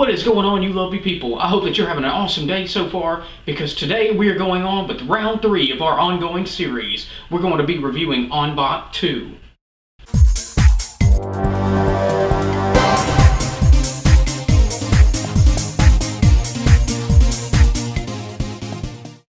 What is going on, you lovely people? I hope that you're having an awesome day so far, because today we are going on with round 3 of our ongoing series. We're going to be reviewing Ong-Bak 2.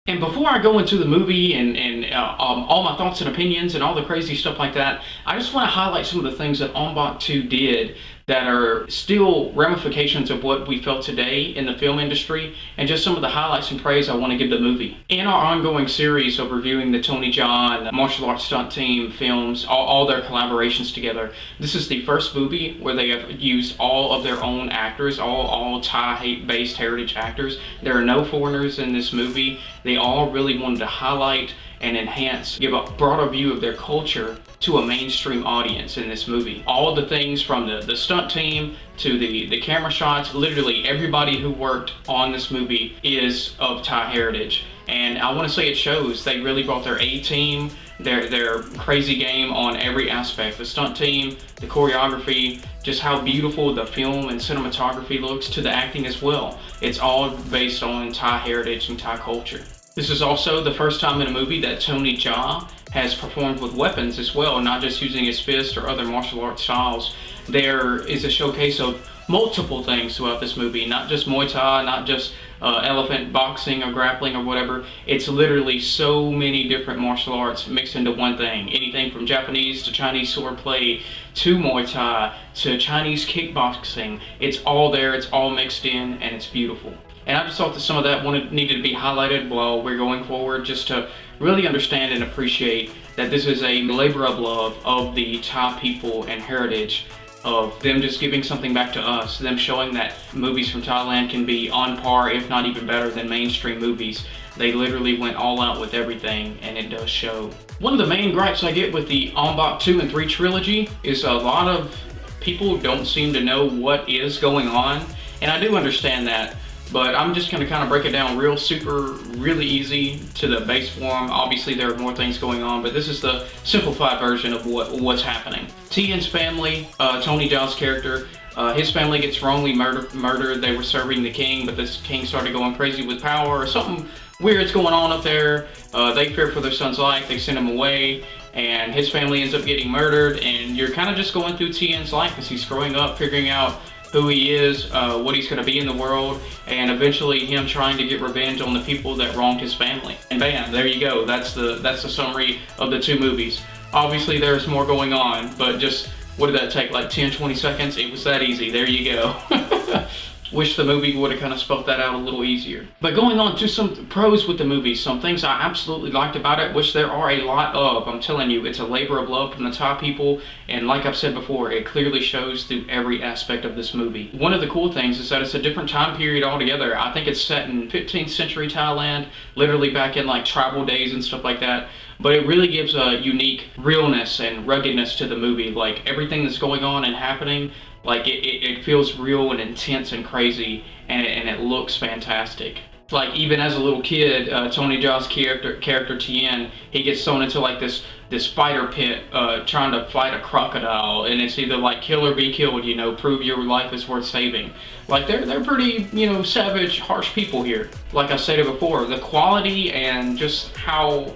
And before I go into the movie and all my thoughts and opinions and all the crazy stuff like that, I just want to highlight some of the things that Ong-Bak 2 did that are still ramifications of what we felt today in the film industry, and just some of the highlights and praise I want to give the movie. In our ongoing series of reviewing the Tony Jaa and the martial arts stunt team films, all their collaborations together, this is the first movie where they have used all of their own actors, all Thai-based heritage actors. There are no foreigners in this movie. They all really wanted to highlight and enhance, give a broader view of their culture to a mainstream audience in this movie. All the things from the stunt team to the camera shots, literally everybody who worked on this movie is of Thai heritage. And I want to say it shows. They really brought their A-team, their crazy game on every aspect. The stunt team, the choreography, just how beautiful the film and cinematography looks, to the acting as well. It's all based on Thai heritage and Thai culture. This is also the first time in a movie that Tony Jaa has performed with weapons as well, not just using his fist or other martial arts styles. There is a showcase of multiple things throughout this movie, not just Muay Thai, not just elephant boxing or grappling or whatever. It's literally so many different martial arts mixed into one thing. Anything from Japanese to Chinese swordplay to Muay Thai to Chinese kickboxing. It's all there, it's all mixed in, and it's beautiful. And I just thought that some of that needed to be highlighted while we're going forward, just to really understand and appreciate that this is a labor of love of the Thai people and heritage, of them just giving something back to us, them showing that movies from Thailand can be on par, if not even better, than mainstream movies. They literally went all out with everything, and it does show. One of the main gripes I get with the Ong-Bak 2 and 3 trilogy is a lot of people don't seem to know what is going on, and I do understand that. But I'm just going to kind of break it down really easy to the base form. Obviously there are more things going on, but this is the simplified version of what's happening. Tien's family, Tony Jaa's character, his family gets wrongly murdered. They were serving the king, but this king started going crazy with power, or something weird's going on up there. They fear for their son's life, they send him away, and his family ends up getting murdered, and you're kind of just going through Tien's life as he's growing up, figuring out who he is, what he's going to be in the world, and eventually him trying to get revenge on the people that wronged his family. And bam, there you go. That's the summary of the 2 movies. Obviously there's more going on, but just, what did that take, like 10-20 seconds? It was that easy. There you go. Wish the movie would have kind of spelled that out a little easier. But going on to some pros with the movie, some things I absolutely liked about it, which there are a lot of. I'm telling you, it's a labor of love from the Thai people, and like I've said before, it clearly shows through every aspect of this movie. One of the cool things is that it's a different time period altogether. I think it's set in 15th century Thailand, literally back in like tribal days and stuff like that. But it really gives a unique realness and ruggedness to the movie. Like, everything that's going on and happening, like it feels real and intense and crazy, and it looks fantastic. Like, even as a little kid, Tony Jaa's character Tien, he gets thrown into like this fighter pit, trying to fight a crocodile, and it's either like kill or be killed, you know, prove your life is worth saving. Like, they're pretty, you know, savage, harsh people here. Like I stated before, the quality and just how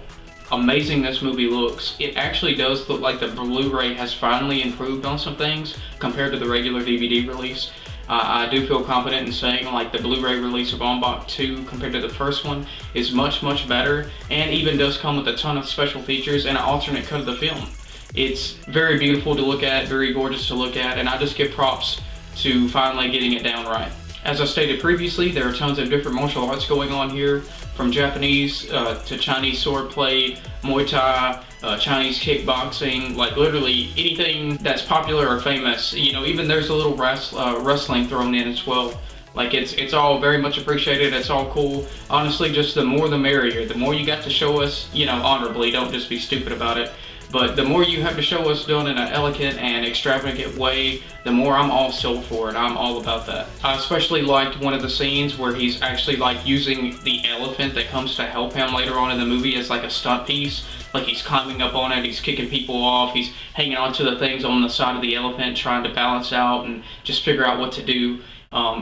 amazing this movie looks. It actually does look like the Blu-ray has finally improved on some things compared to the regular DVD release. I do feel confident in saying, like, the Blu-ray release of Ong-Bak 2 compared to the first one is much better, and even does come with a ton of special features and an alternate cut of the film. It's very beautiful to look at, very gorgeous to look at, and I just give props to finally getting it down right. As I stated previously, there are tons of different martial arts going on here, from Japanese to Chinese swordplay, Muay Thai, Chinese kickboxing, like literally anything that's popular or famous. You know, even there's a little wrestling thrown in as well. Like, it's all very much appreciated, it's all cool. Honestly, just the more the merrier. The more you got to show us, you know, honorably, don't just be stupid about it. But the more you have to show us done in an elegant and extravagant way, the more I'm all sold for it. I'm all about that. I especially liked one of the scenes where he's actually like using the elephant that comes to help him later on in the movie as like a stunt piece. Like, he's climbing up on it, he's kicking people off, he's hanging onto the things on the side of the elephant, trying to balance out and just figure out what to do.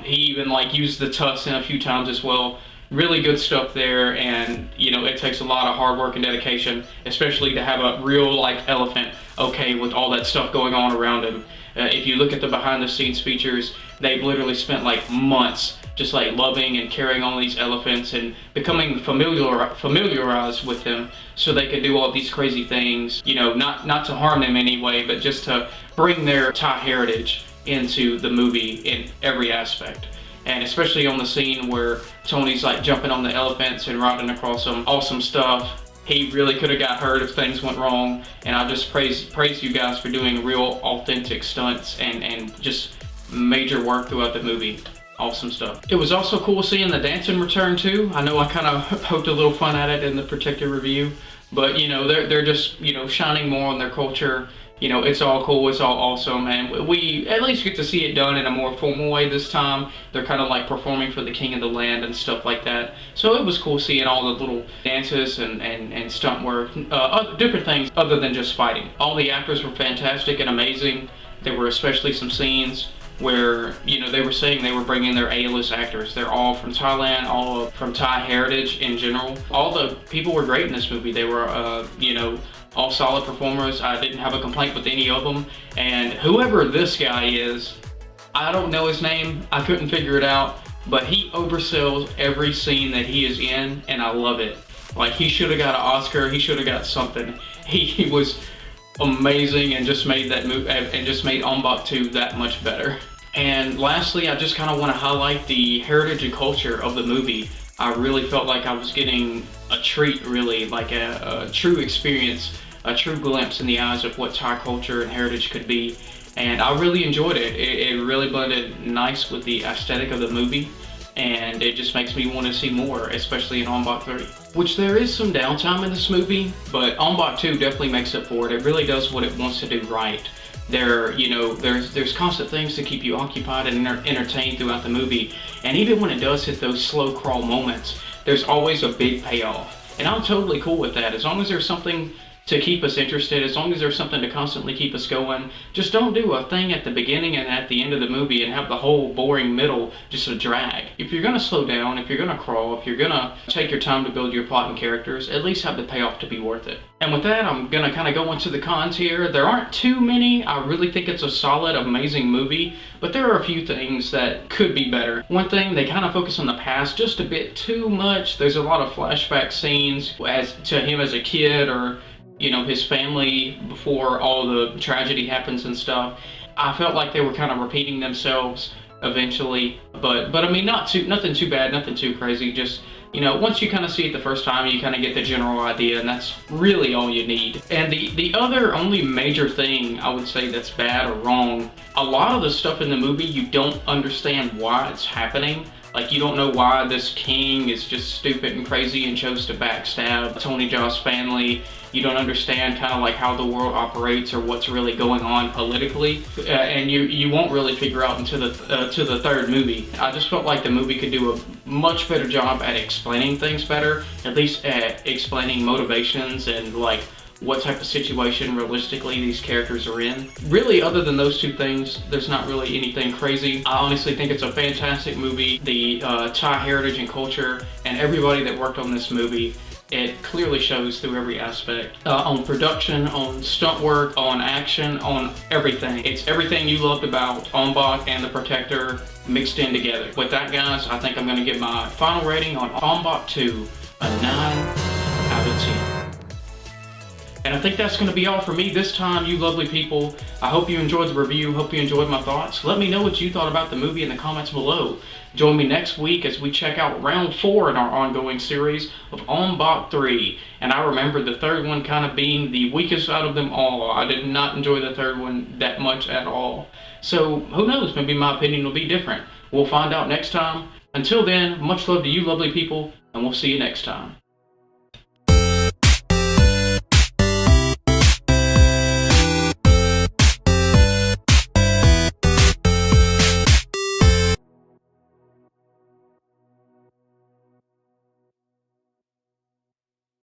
He even like used the tussin a few times as well. Really good stuff there, and it takes a lot of hard work and dedication, especially to have a real like elephant okay with all that stuff going on around him. If you look at the behind the scenes features, they've literally spent like months just like loving and carrying on these elephants and becoming familiarized with them so they could do all these crazy things, not to harm them anyway, but just to bring their Thai heritage into the movie in every aspect. And especially on the scene where Tony's like jumping on the elephants and riding across some awesome stuff. He really could have got hurt if things went wrong. And I just praise you guys for doing real authentic stunts and just major work throughout the movie. Awesome stuff. It was also cool seeing the dancing return too. I know I kind of poked a little fun at it in the Protector review, but they're just shining more on their culture. It's all cool, it's all awesome, and we at least get to see it done in a more formal way this time. They're kind of like performing for the king of the land and stuff like that. So it was cool seeing all the little dances and stunt work, different things other than just fighting. All the actors were fantastic and amazing. There were especially some scenes where they were saying they were bringing their A-list actors. They're all from Thailand, all from Thai heritage in general. All the people were great in this movie. They were all solid performers. I didn't have a complaint with any of them. And whoever this guy is, I don't know his name. I couldn't figure it out, but he oversells every scene that he is in, and I love it. Like, he should have got an Oscar. He should have got something. He was amazing and just made that move and just made Ong-Bak 2 that much better. And lastly, I just kind of want to highlight the heritage and culture of the movie. I really felt like I was getting a treat, really, like a true experience, a true glimpse in the eyes of what Thai culture and heritage could be. And I really enjoyed it. It really blended nice with the aesthetic of the movie, and it just makes me want to see more, especially in Ong-Bak 3. Which there is some downtime in this movie, but Ong-Bak 2 definitely makes up for it. It really does what it wants to do right. There's constant things to keep you occupied and entertained throughout the movie, and even when it does hit those slow crawl moments, there's always a big payoff. And I'm totally cool with that. As long as there's something to keep us interested, as long as there's something to constantly keep us going, just don't do a thing at the beginning and at the end of the movie and have the whole boring middle just a drag. If you're gonna slow down, if you're gonna crawl, if you're gonna take your time to build your plot and characters, at least have the payoff to be worth it. And with that, I'm gonna kind of go into the cons here. There aren't too many. I really think it's a solid, amazing movie, but there are a few things that could be better. One thing, they kind of focus on the past just a bit too much. There's a lot of flashback scenes as to him as a kid, or his family before all the tragedy happens and stuff. I felt like they were kind of repeating themselves eventually, but I mean, nothing too bad, nothing too crazy. Just once you kind of see it the first time, you kind of get the general idea, and that's really all you need. And the other only major thing I would say that's bad or wrong, a lot of the stuff in the movie you don't understand why it's happening. Like, you don't know why this king is just stupid and crazy and chose to backstab Tony Jaa's family. You don't understand kind of like how the world operates or what's really going on politically, and you won't really figure out until the third movie. I just felt like the movie could do a much better job at explaining things better, at least at explaining motivations and like what type of situation realistically these characters are in. Really, other than those two things, there's not really anything crazy. I honestly think it's a fantastic movie. The Thai heritage and culture and everybody that worked on this movie, it clearly shows through every aspect. On production, on stunt work, on action, on everything. It's everything you loved about Ong-Bak and The Protector mixed in together. With that, guys, I think I'm going to give my final rating on Ong-Bak 2 a 9 out of 10. And I think that's going to be all for me this time, you lovely people. I hope you enjoyed the review. Hope you enjoyed my thoughts. Let me know what you thought about the movie in the comments below. Join me next week as we check out round 4 in our ongoing series of Ong-Bak 3. And I remember the third one kind of being the weakest out of them all. I did not enjoy the third one that much at all. So who knows, maybe my opinion will be different. We'll find out next time. Until then, much love to you lovely people, and we'll see you next time.